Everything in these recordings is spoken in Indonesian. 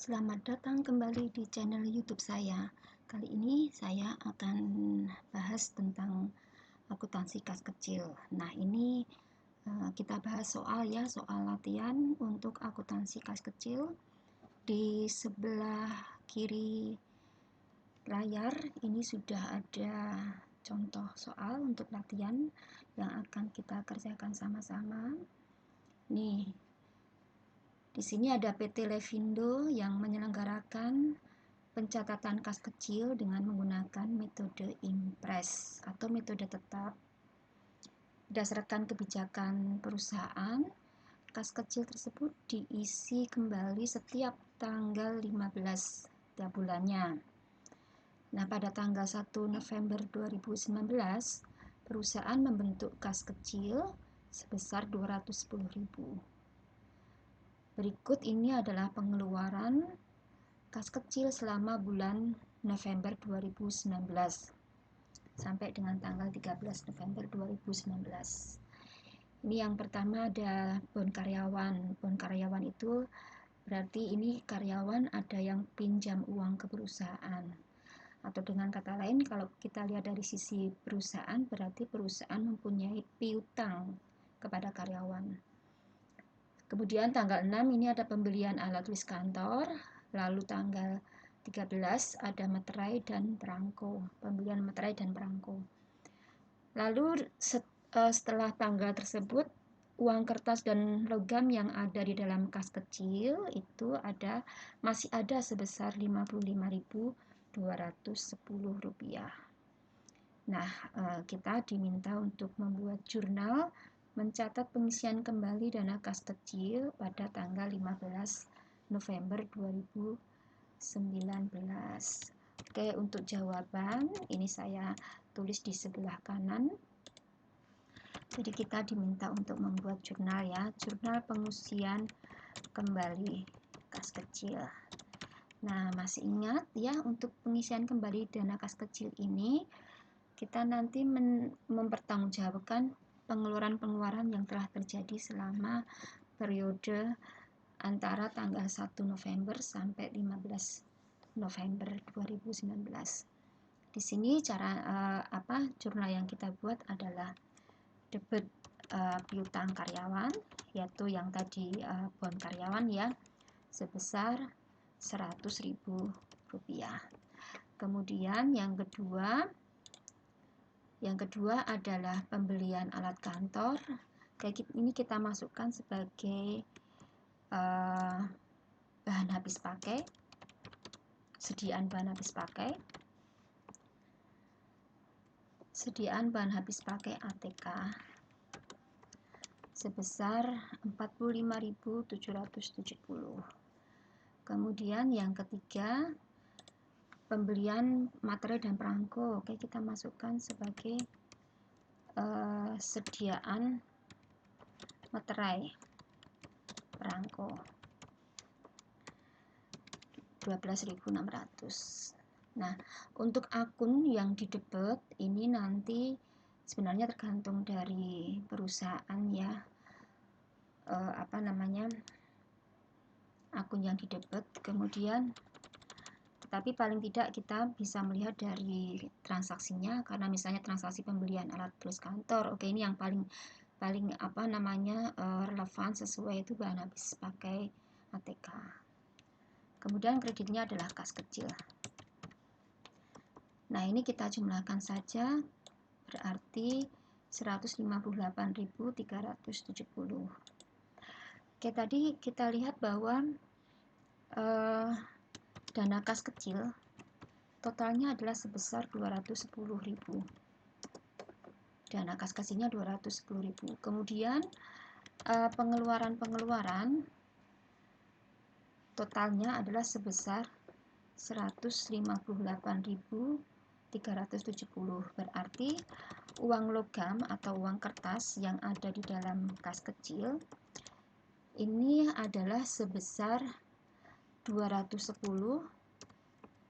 Selamat datang kembali di channel YouTube saya. Kali ini saya akan bahas tentang akuntansi kas kecil. Nah, ini kita bahas soal latihan untuk akuntansi kas kecil. Di sebelah kiri layar ini sudah ada contoh soal untuk latihan yang akan kita kerjakan sama-sama. Nih, di sini ada PT Levindo yang menyelenggarakan pencatatan kas kecil dengan menggunakan metode impres atau metode tetap. Berdasarkan kebijakan perusahaan, kas kecil tersebut diisi kembali setiap tanggal 15 tiap bulannya. Nah, pada tanggal 1 November 2019, perusahaan membentuk kas kecil sebesar 210.000. Berikut ini adalah pengeluaran kas kecil selama bulan November 2019 sampai dengan tanggal 13 November 2019. Ini yang pertama ada bon karyawan. Bon karyawan itu berarti ini karyawan ada yang pinjam uang ke perusahaan. Atau dengan kata lain, kalau kita lihat dari sisi perusahaan, berarti perusahaan mempunyai piutang kepada karyawan. Kemudian tanggal 6 ini ada pembelian alat tulis kantor. Lalu tanggal 13 ada materai dan perangko, pembelian materai dan perangko. Lalu setelah tanggal tersebut, uang kertas dan logam yang ada di dalam kas kecil itu masih ada sebesar Rp55.210. Nah, kita diminta untuk membuat jurnal mencatat pengisian kembali dana kas kecil pada tanggal 15 November 2019. Oke, untuk jawaban ini saya tulis di sebelah kanan. Jadi kita diminta untuk membuat jurnal ya, jurnal pengisian kembali kas kecil. Nah, masih ingat ya, untuk pengisian kembali dana kas kecil ini kita nanti mempertanggungjawabkan pengeluaran-pengeluaran yang telah terjadi selama periode antara tanggal 1 November sampai 15 November 2019. Di sini cara jurnal yang kita buat adalah debit piutang karyawan, yaitu yang tadi bon karyawan ya, sebesar Rp100.000. Kemudian yang kedua adalah pembelian alat kantor. Kayak ini kita masukkan sebagai bahan habis pakai, sediaan bahan habis pakai, ATK sebesar Rp45.770. Kemudian yang ketiga, pembelian materai dan perangko. Oke, kita masukkan sebagai sediaan materai perangko Rp12.600. Nah, untuk akun yang didebet ini nanti sebenarnya tergantung dari perusahaan ya, akun yang didebet. Kemudian tapi paling tidak kita bisa melihat dari transaksinya, karena misalnya transaksi pembelian alat tulis kantor, oke, ini yang paling relevan sesuai itu bahan habis pakai ATK. Kemudian kreditnya adalah kas kecil. Nah, ini kita jumlahkan saja, berarti Rp158.370. Oke, tadi kita lihat bahwa dana kas kecil totalnya adalah sebesar Rp210.000. Dana kas kecilnya Rp210.000. Kemudian pengeluaran totalnya adalah sebesar Rp158.370. Berarti uang logam atau uang kertas yang ada di dalam kas kecil ini adalah sebesar 210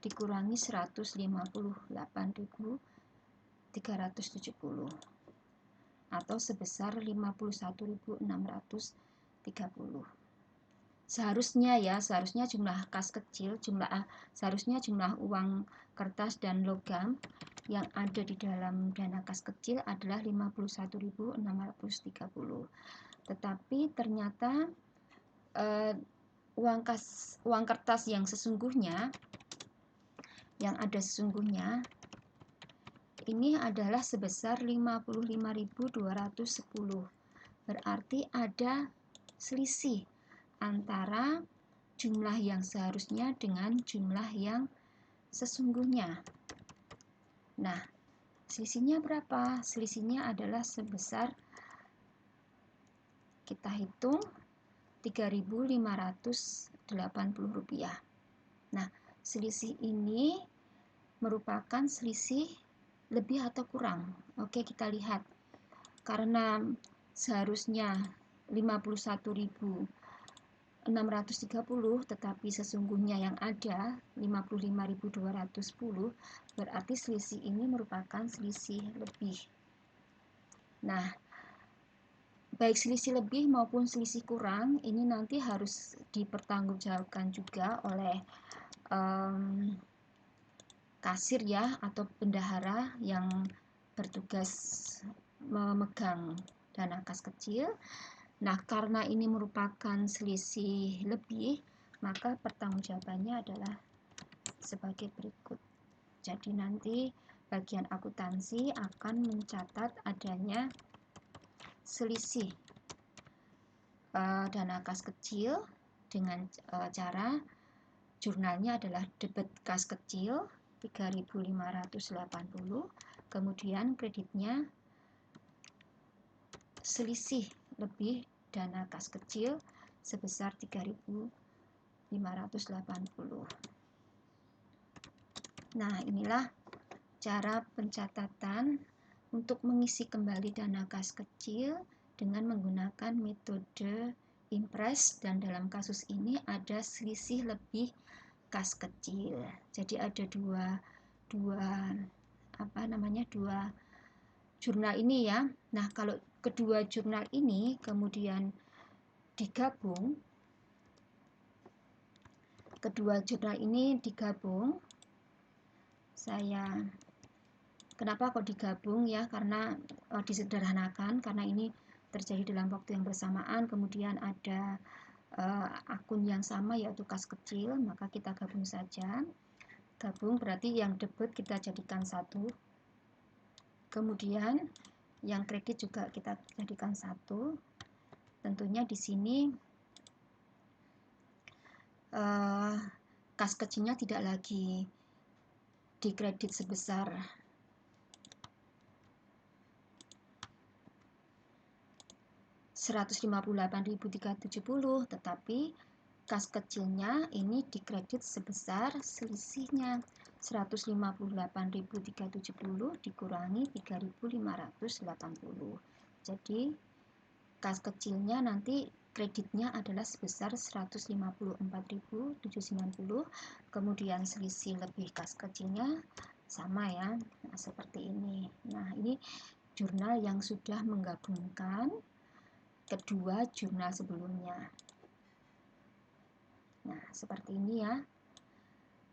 dikurangi 158.370 atau sebesar 51.630. seharusnya jumlah kas kecil, seharusnya jumlah uang kertas dan logam yang ada di dalam dana kas kecil adalah 51.630. Tetapi ternyata uang kertas yang ada sesungguhnya ini adalah sebesar 55.210. Berarti ada selisih antara jumlah yang seharusnya dengan jumlah yang sesungguhnya. Nah, selisihnya berapa? Selisihnya adalah sebesar, kita hitung, Rp3.580. Nah, selisih ini merupakan selisih lebih atau kurang. Oke, kita lihat. Karena seharusnya 51.630, tetapi sesungguhnya yang ada 55.210, berarti selisih ini merupakan selisih lebih. Nah, baik selisih lebih maupun selisih kurang ini nanti harus dipertanggungjawabkan juga oleh kasir ya, atau bendahara yang bertugas memegang dana kas kecil. Nah, karena ini merupakan selisih lebih, maka pertanggungjawabannya adalah sebagai berikut. Jadi nanti bagian akuntansi akan mencatat adanya selisih dana kas kecil dengan cara jurnalnya adalah debit kas kecil 3.580, kemudian kreditnya selisih lebih dana kas kecil sebesar 3.580. Nah, inilah cara pencatatan untuk mengisi kembali dana kas kecil dengan menggunakan metode impres, dan dalam kasus ini ada selisih lebih kas kecil. Jadi ada dua jurnal ini ya. Nah, kalau kedua jurnal ini kemudian digabung, kenapa kok digabung ya, karena disederhanakan, karena ini terjadi dalam waktu yang bersamaan, kemudian ada akun yang sama yaitu kas kecil, maka kita gabung saja. Gabung berarti yang debit kita jadikan satu, kemudian yang kredit juga kita jadikan satu. Tentunya di sini kas kecilnya tidak lagi dikredit sebesar 158.370, tetapi kas kecilnya ini dikredit sebesar selisihnya 158.370 dikurangi 3.580. Jadi kas kecilnya nanti kreditnya adalah sebesar 154.790, kemudian selisih lebih kas kecilnya sama ya, nah, seperti ini. Nah, ini jurnal yang sudah menggabungkan kedua jurnal sebelumnya. Nah, seperti ini ya.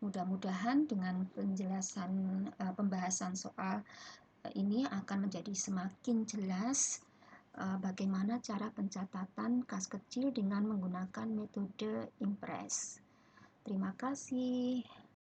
Mudah-mudahan dengan penjelasan pembahasan soal ini akan menjadi semakin jelas bagaimana cara pencatatan kas kecil dengan menggunakan metode impres. Terima kasih.